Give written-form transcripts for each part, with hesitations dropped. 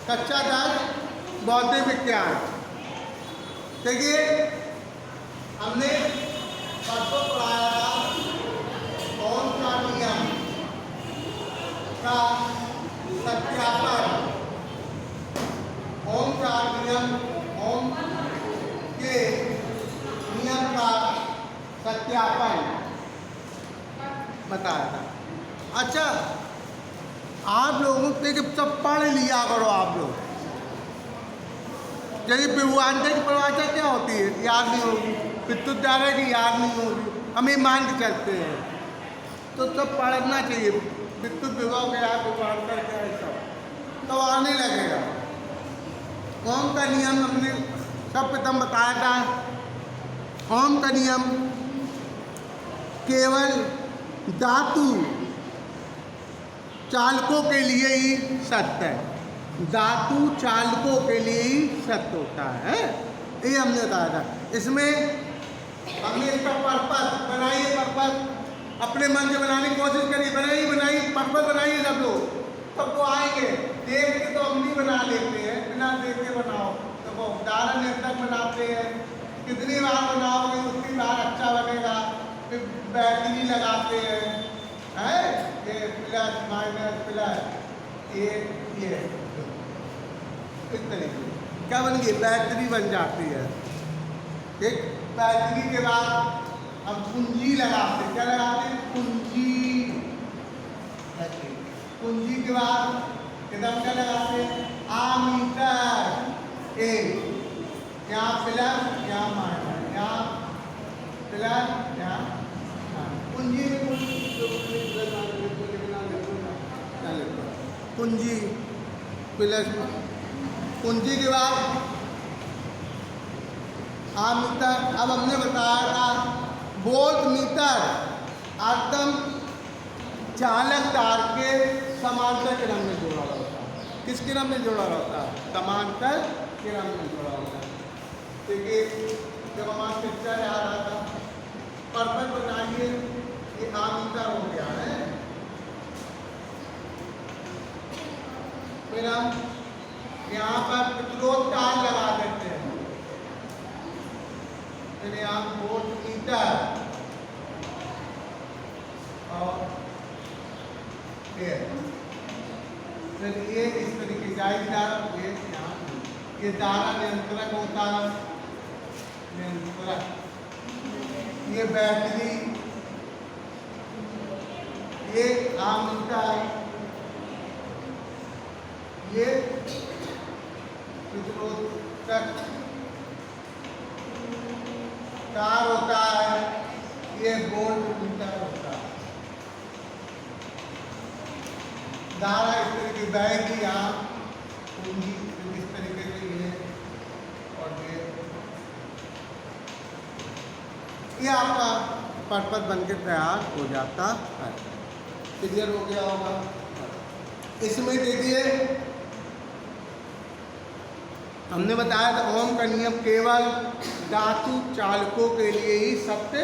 कक्षा 10 भौतिक विज्ञान। देखिए हमने परसों पढ़ाया था कौन सा नियम का सत्यापन, कौन सा नियम, कौन के नियम का सत्यापन बताया था। अच्छा, आप लोगों के सब पढ़ लिया करो आप लोग। जैसे विभवांतर की परिभाषा क्या होती है याद नहीं होगी, विद्युत धारा की याद नहीं होगी, हम ये मान के चलते हैं, तो सब पढ़ना चाहिए। विद्युत विभव क्या है, विभवांतर क्या है, सब तो आने लगेगा। ओम का नियम हमने सब प्रथम बताया था। ओम का नियम केवल धातु चालकों के लिए ही सत्य है, धातु चालकों के लिए ही सत्य होता है, ये हमने बताया था। इसमें हमने इसका पर्पस बनाइए, पर्पस अपने मन से बनाने की कोशिश करिए, बनाइए पर्पस बनाइए सब लोग, सबको आएंगे। देख के तो हम भी बना लेते हैं, बिना देख के बनाओ। देखो उदाहरण निरंतर बनाते हैं, कितनी बार बनाओगे उतनी बार अच्छा बनेगा। फिर बैटरी लगाते हैं, ये प्लस माइनस प्लस ये इस तरीके क्या बन गई, बैटरी बन जाती है। ठीक, बैटरी के बाद हम कुंजी लगाते हैं, क्या लगाते हैं, कुंजी। कुंजी के बाद एकदम क्या लगाते हैं, आमीटर। यहाँ प्लस यहाँ माइनस, यहाँ प्लस यहाँ कुंजी में कुंजी प्लस कुंजी के बाद आमीटर। अब हमने बताया था वोल्ट मीटर आदम चालक तार के समांतर क्रम में जोड़ा होता है। किस क्रम में जोड़ा होता है, समांतर क्रम में जोड़ा होता है। देखिए जब हमारा पिक्चर आ रहा था, पर्पल बनाइए, ये आमीटर हो गया है। फिर हम यहाँ पर प्रतिरोध तार लगा देते हैं, फिर यहाँ वोल्ट मीटर और फिर ये इस तरीके से ये धारा नियंत्रक होता है, नियंत्रक। ये बैटरी, ये आमीटर, ये प्रतिरोधक तार होता है, ये वोल्ट मीटर होता है। धारा इस तरीके बहेगी, यहाँ कुंजी इस तरीके से ये और ये आपका पर्पस बनके तैयार हो जाता है। क्लियर हो गया होगा। इसमें देखिए हमने बताया था ओम का नियम केवल धातु चालकों के लिए ही सत्य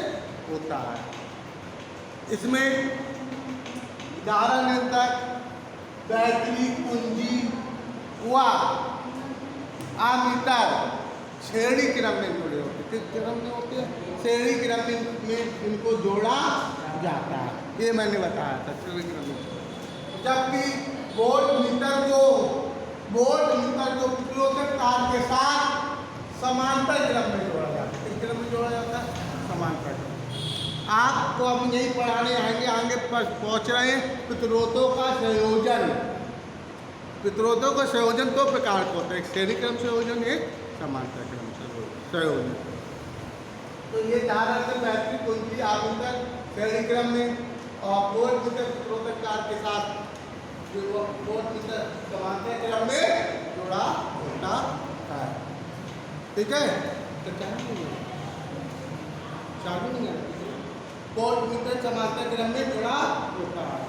होता है। इसमें धारा नियंत्रक, बैटरी, कुंजी व आमीटर श्रेणी क्रम में जुड़े होते हैं। किस क्रम में होते हैं, श्रेणी क्रम में इनको जोड़ा जाता है, ये मैंने बताया था, श्रेणी क्रम में। जबकि वोल्ट मीटर को प्रतिरोधक तार के साथ समांतर क्रम में जोड़ा जाता है। किस क्रम में जोड़ा जाता है, समांतर क्रम। आपको अब यही पढ़ाने आगे पहुंच रहे हैं प्रतिरोधों का संयोजन। प्रतिरोधों का संयोजन दो प्रकार का होता है, एक श्रेणी क्रम संयोजन, एक समांतर क्रम संयोजन। तो ये धारा से बैटरी, कुंजी, आमीटर श्रेणी क्रम में और वोल्ट मीटर प्रतिरोधक तार के साथ जो वोल्ट मीटर समांतर क्रम में जोड़ा होता है। ठीक है, तो चालू नहीं है, वोल्ट मीटर समांतर क्रम में जुड़ा होता है।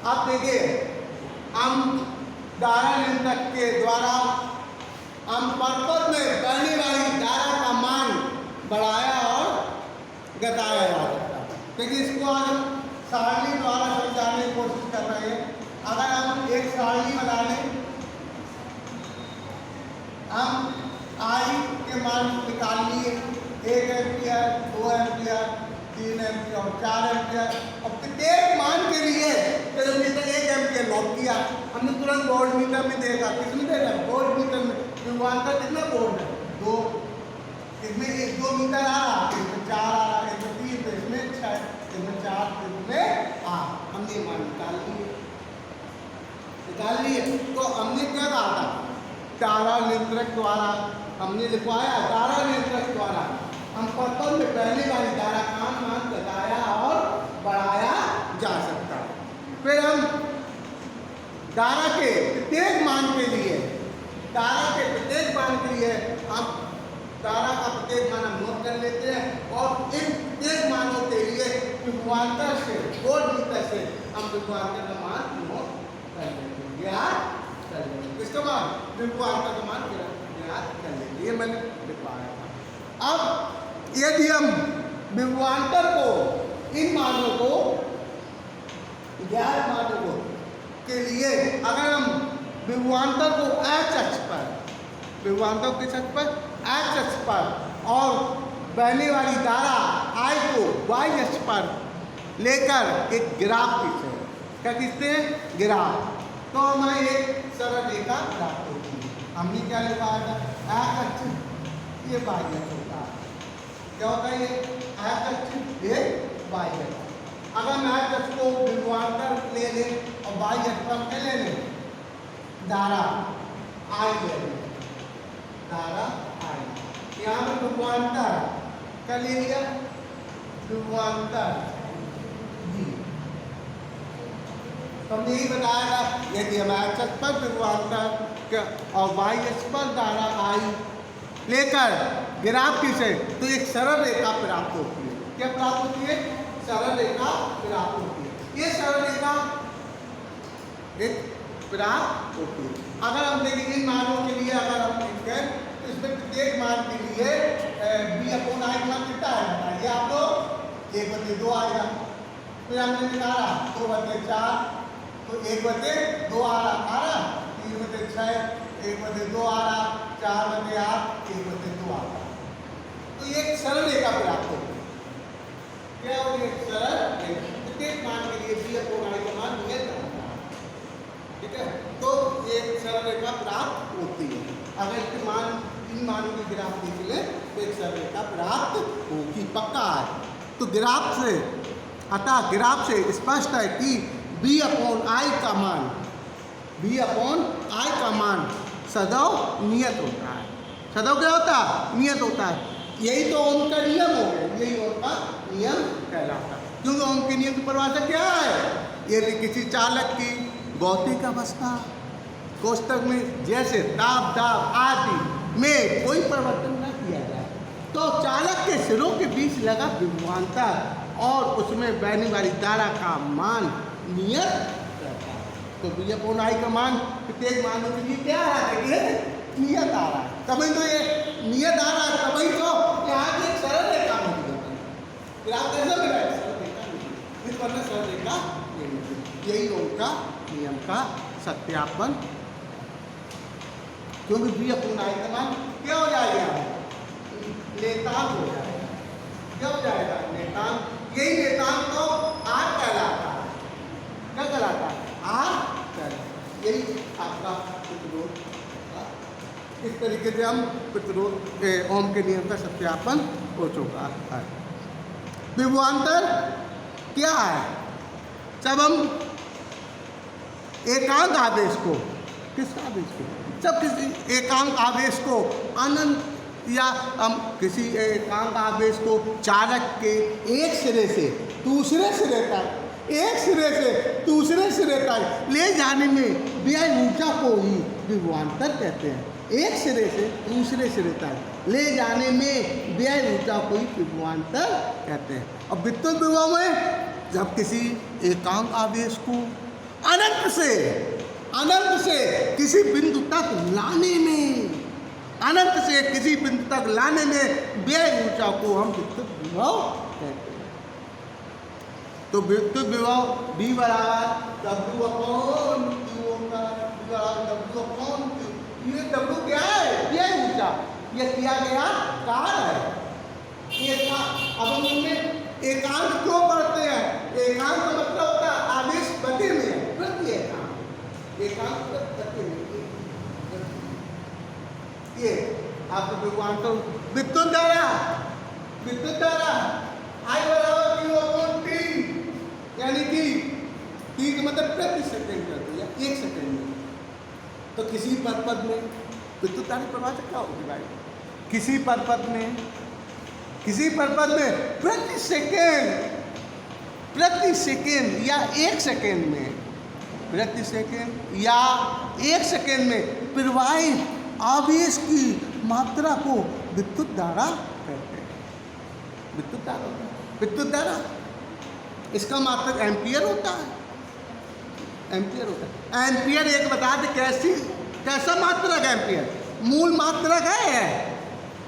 आप देखिए हम धारा नियंत्रक के द्वारा हम पर्पस में बहने वाली धारा का मान बढ़ाया और घटाया जा सकता है। देखिए इसको आज हम सारणी द्वारा समझाने की कोशिश कर रहे हैं। अगर हम एक सारणी बना लें 1 एम्पियर, 2 एम्पियर, 3 एम्पियर और 4 एम्पियर। अब प्रत्येक मान के लिए कैलोमीटर 1 एम्पियर लॉक किया हमने, तुरंत वोल्ट मीटर में देखा, किसमें देखा? वोल्ट मीटर में। विभवांतर कितना वोल्ट है? 2। इसमें 1 2 मीटर आ रहा, इसमें 4 आ रहा, इसमें 3, तो इसमें 6, इसमें 4, इसमें 8। हमने मान निकाल लिए। तो हमने क्या कहा था? धारा नियंत्रक द्वारा हमने लिखवाया, धारा नियंत्रक द्वारा हम पर्पल में पहले वाली धारा का मान घटाया और बढ़ाया जा सकता है। फिर हम धारा के प्रत्येक मान के लिए, धारा के प्रत्येक मान के लिए हम धारा का प्रत्येक मान हम नोट कर लेते हैं और इन प्रत्येक मानों के लिए विभवांतर से, वोल्ट मीटर से हम विभवांतर का मान नोट कर लेते हैं, ज्ञात कर लेते हैं। इसका मान विभवांतर का मान ज्ञात कर लेते हैं, ये मैंने लिखवाया था। अब यदि हम विभवांतर को, इन मानों को, ज्ञात मानों को के लिए अगर हम विभवांतर को x अक्ष पर, विभवांतर किस अक्ष पर? x अक्ष पर, और बहने वाली धारा I को y अक्ष पर लेकर एक ग्राफ खींचे, क्या खींचते हैं? ग्राफ। तो हमें एक सरल रेखा प्राप्त होती है। हमने क्या लिखा था? x अक्ष, ये y अक्ष होता है। क्या होता है? ये x अक्ष, ये y अक्ष। अगर मैं x अक्ष को विभवांतर ले लें और y अक्ष पर क्या ले लें? धारा I ले लें, धारा I। यहाँ पर विभवांतर क्या ले लिया? विभवांतर जी। तो हमने यही बताया था, यदि हम x अक्ष पर विभवांतर और y अक्ष पर धारा I लेकर ग्राफ खींचे तो एक सरल रेखा प्राप्त होती है। क्या प्राप्त होती है? सरल रेखा प्राप्त होती है। ये सरल रेखा एक प्राप्त होती है। अगर हम देखें इन मानों के लिए, अगर हम देखें तो इसमें प्रत्येक मान के लिए b/i का मान कितना आएगा? बताइए आप लोग। 1/2 आएगा। फिर हमने निकाला 2/4, तो 1/2 आ रहा, 3/6, 1/2 आ रहा, 4/8, 1/2 आ रहा। तो ये एक सरल रेखा प्राप्त होगी। क्या होगी? एक सरल रेखा। प्रत्येक मान के लिए b/i का मान नियत रहता है, ठीक है? तो ये एक सरल रेखा प्राप्त होती है। अगर इसके मान, इन मानों की ग्राफ देख ले तो एक सरल रेखा प्राप्त होगी, पक्का है। तो ग्राफ से, अतः ग्राफ से स्पष्ट है कि b/i का मान, b/i का मान सदैव नियत होता है। सदैव क्या होता है? नियत होता है। यही तो ओम का नियम हो गया, यही ओम का नियम कहलाता है। क्योंकि ओम के नियम की परिभाषा क्या है? यदि किसी चालक की भौतिक अवस्था कोष्ठक में जैसे ताप, दाब आदि में कोई परिवर्तन न किया जाए तो चालक के सिरों के बीच लगा विभवांतर और उसमें बहने वाली धारा का मान नियत रहता है। तो b/i का मान प्रत्येक मानों के लिए क्या आ रहा है? नियत आ रहा है। तभी तो ये नियत आ रहा है, तभी तो यहाँ की एक सरल रेखा मिल जाती है। फिर आप कैसे मिला? सरल रेखा मिली, इस पर सरल रेखा ये मिली। यही उनका नियम का सत्यापन। क्योंकि b/i का मान क्या हो जाएगा? नेतांक हो जाएगा। क्या हो जाएगा? नेतांक। यही नेतांक तो r कहलाता है। क्या कहलाता है? r कहलाता। यही आपका प्रतिरोध। इस तरीके से हम प्रतिरोध ओम के नियम का सत्यापन हो चुका है। विभवांतर क्या है? जब हम एकांक आवेश को, किस आवेश को? जब किसी एकांक आवेश को अनंत, या हम किसी एकांक आवेश को चालक के एक सिरे से दूसरे सिरे तक, एक सिरे से दूसरे सिरे तक ले जाने में व्यय ऊर्जा को ही विभवांतर कहते हैं। एक सिरे से दूसरे सिरे तक ले जाने में व्यय ऊर्जा को ही विभवांतर कहते हैं। अब विद्युत विभव में जब किसी एकांक आवेश को अनंत से किसी बिंदु तक लाने में, अनंत से किसी बिंदु तक लाने में व्यय ऊर्जा को हम विद्युत विभव कहते हैं। तो विद्युत विभव B बराबर W/Q होगा, B बराबर W/Q। ये W क्या है? व्यय ऊर्जा। ये किया गया कार्य है। अब हम इनमें एकांक क्यों करते हैं? एकांक का मतलब होता है आदेश गति में है, प्रति एकांक, एकांक गति में। ये आपको विभवांतर विद्युत धारा, विद्युत धारा I बराबर Q अपॉन T, यानी कि T का मतलब प्रति सेकंड कर दिया, 1 सेकंड में। तो किसी पद में विद्युत धारा प्रवाह क्या होगी भाई? किसी पद में प्रति सेकेंड या 1 सेकेंड में, प्रति सेकेंड या 1 सेकेंड में प्रवाहित आवेश की मात्रा को विद्युत धारा कहते हैं। विद्युत धारा, विद्युत धारा इसका मात्रक एम्पियर होता है, एम्पियर होता है। एम्पियर एक बता दे कैसा मात्रक? एम्पियर मूल मात्रक है।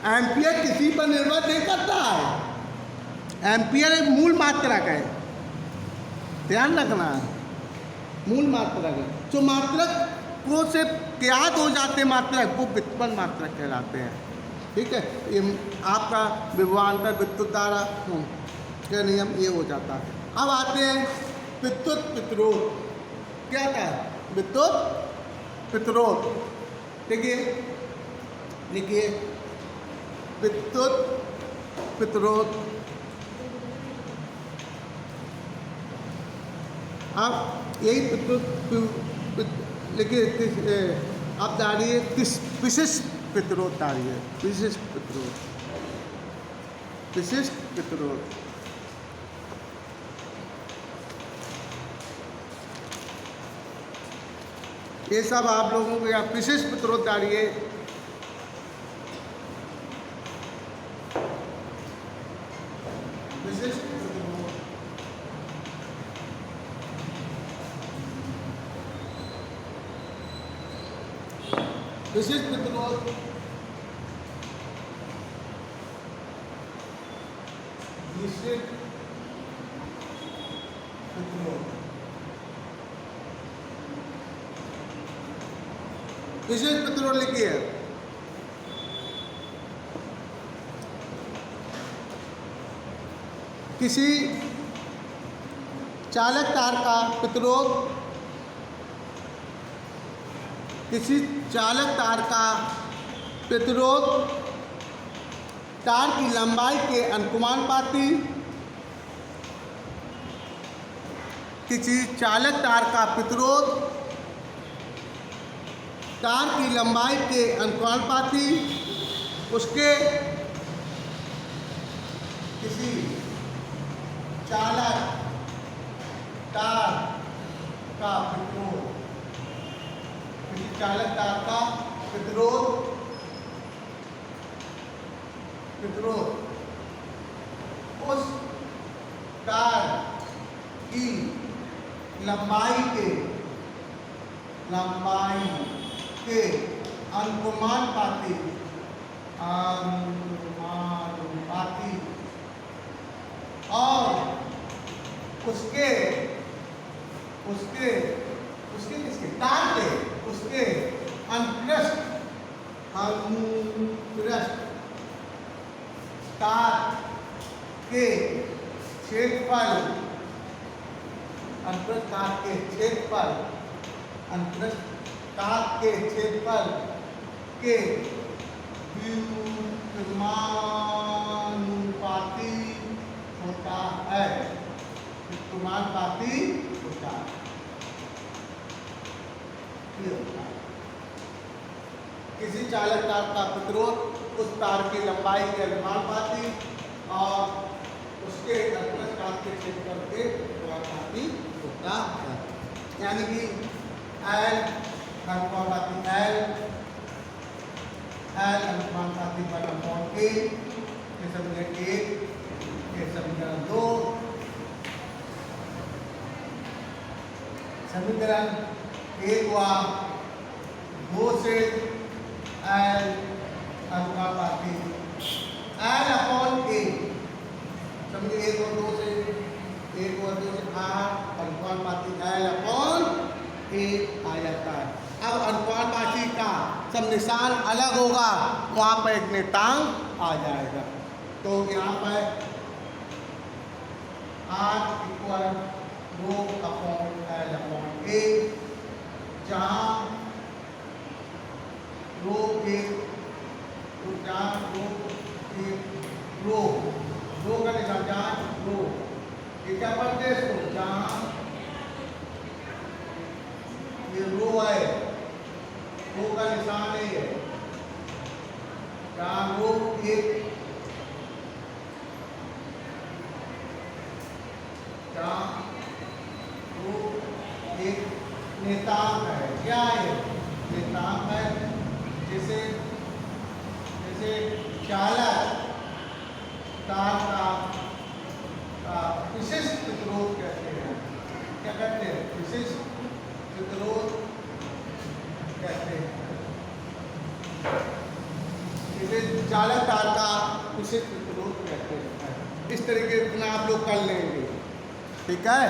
एम्पियर किसी पर निर्भर नहीं करता है, एम्पियर एक मूल मात्रक है, ध्यान रखना है, मूल मात्रक है। जो मात्रक को से ज्ञात हो जाते मात्रक वो व्युत्पन्न मात्रक कहलाते हैं। ठीक है, ये आपका विभवांतर विद्युत धारा का नियम ये हो जाता है। अब आते हैं विद्युत प्रतिरोध। क्या था? विद्युत प्रतिरोध। देखिए विद्युत प्रतिरोध। अब यही विद्युत देखिए, आप दाঁড়িয়ে विशिष्ट प्रतिरोध दाঁড়িয়ে, विशिष्ट प्रतिरोध, विशिष्ट प्रतिरोध। ये सब आप लोगों को यहाँ विशिष्ट प्रतिरोध दाঁড়িয়ে, विशिष्ट प्रतिरोध, विशिष्ट प्रतिरोध, विशिष्ट प्रतिरोध, विशिष्ट प्रतिरोध लिखिए। किसी चालक तार का प्रतिरोध, किसी चालक तार का प्रतिरोध तार की लंबाई के अनुपाती, किसी चालक तार का प्रतिरोध तार की लंबाई के अनुपाती उसके किसी चालक तार का प्रतिरोध, किसी चालक तार का प्रतिरोध उस तार की लंबाई के अनुपाती और उसके किसके तार के उसके अनुप्रस्थ तार के क्षेत्रफल, अनुप्रस्थ तार के क्षेत्रफल, अनुप्रस्थ तार के क्षेत्रफल के व्युत्क्रमानुपाती होता है, व्युत्क्रमानुपाती होता है। किसी चालक तार का प्रतिरोध उस तार की लंबाई के अनुपाती और उसके अनुप्रस्थ तार के क्षेत्रफल के अनुपाती होता है। यानी कि L अनुपाती L अनुपाती 1/A, ये समीकरण 1, ये समीकरण 2, समीकरण 1 हुआ 2 से L अनुपाती L/A, समीकरण 1 और 2 से R अनुपाती L/A आ जाता है। अब अनुपाती का सब निशान अलग होगा, वहाँ पर एक नियतांक आ जाएगा। तो यहाँ पर R equal rho upon L upon A, जहाँ रो एक रो का निशान जहाँ रो ये क्या पढ़ते हैं इसको, जहाँ ये रो है, रो का निशान है ये, जहाँ रो एक, जहाँ रो एक नियतांक है, क्या है नियतांक है, जैसे चालक तार का विशिष्ट प्रतिरोध कहते हैं, क्या कहते हैं, विशिष्ट प्रतिरोध कहते हैं, इसे चालक तार का विशिष्ट प्रतिरोध कहते हैं। इस तरीके से आप लोग कर लेंगे, ठीक है।